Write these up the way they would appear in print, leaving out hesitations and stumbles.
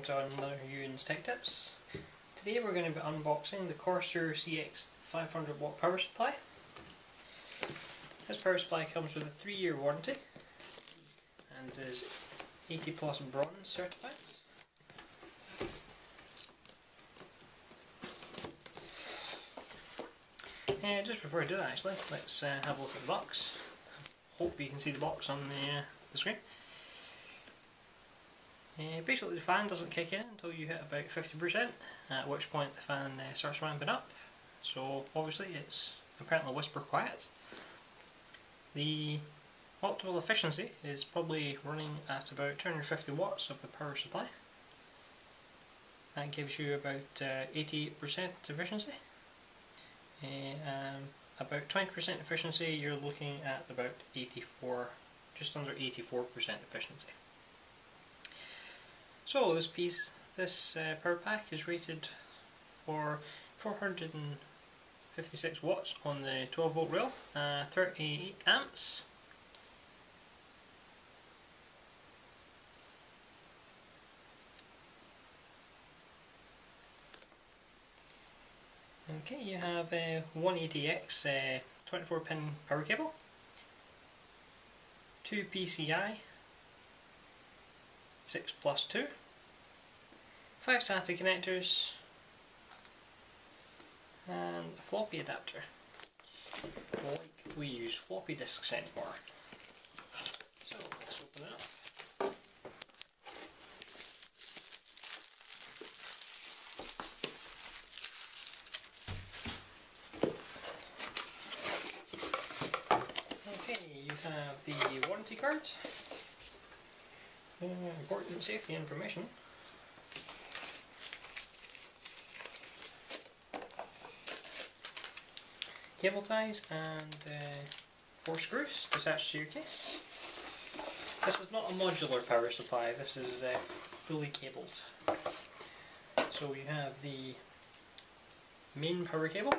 to another Ewan's Tech Tips. Today we're going to be unboxing the Corsair CX500 watt power supply. This power supply comes with a 3-year warranty and is 80 plus bronze certified. Just before I do that actually, let's have a look at the box. Hope you can see the box on the screen. Basically the fan doesn't kick in until you hit about 50%, at which point the fan starts ramping up. So obviously it's apparently whisper quiet. The optimal efficiency is probably running at about 250 watts of the power supply. That gives you about 88% efficiency. About 20% efficiency, you're looking at about 84, just under 84% efficiency. So this power pack is rated for 456 watts on the 12 volt rail, 38 amps. Okay, you have a 180X 24 pin power cable, 2 PCI 6+2, 5 SATA connectors, and a floppy adapter. Like we use floppy disks anymore. So let's open it up. Okay, you have the warranty card. Important safety information. Cable ties and 4 screws attached to your case. This is not a modular power supply, this is fully cabled. So we have the main power cable.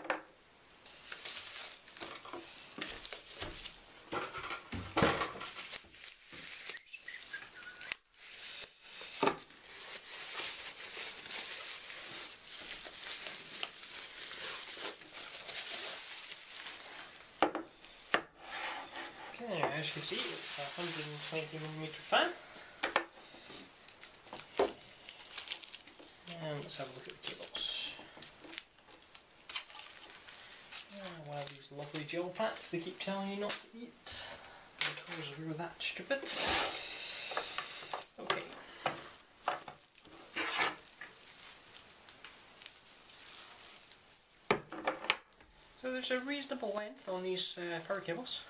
Okay, as you can see, it's a 120mm fan. And let's have a look at the cables. One of these lovely gel packs they keep telling you not to eat because we're that stupid. Okay. So there's a reasonable length on these power cables.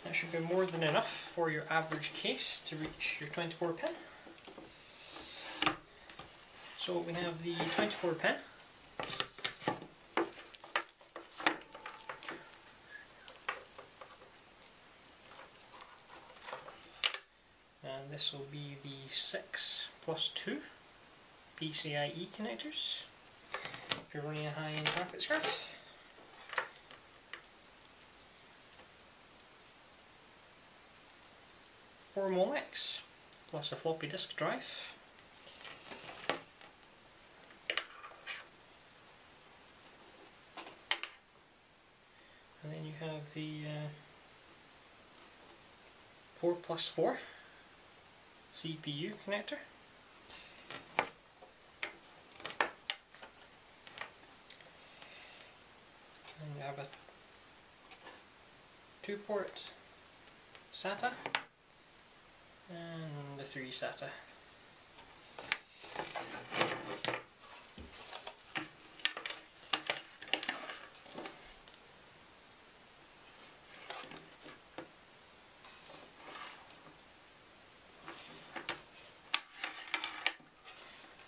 That should be more than enough for your average case to reach your 24 pin. So we have the 24 pin. And this will be the 6+2 PCIe connectors if you're running a high-end graphics card. 4 Molex plus a floppy disk drive. And then you have the 4+4 CPU connector. And you have a 2-port SATA and the 3 SATA.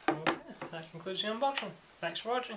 Okay, that concludes the unboxing. Thanks for watching.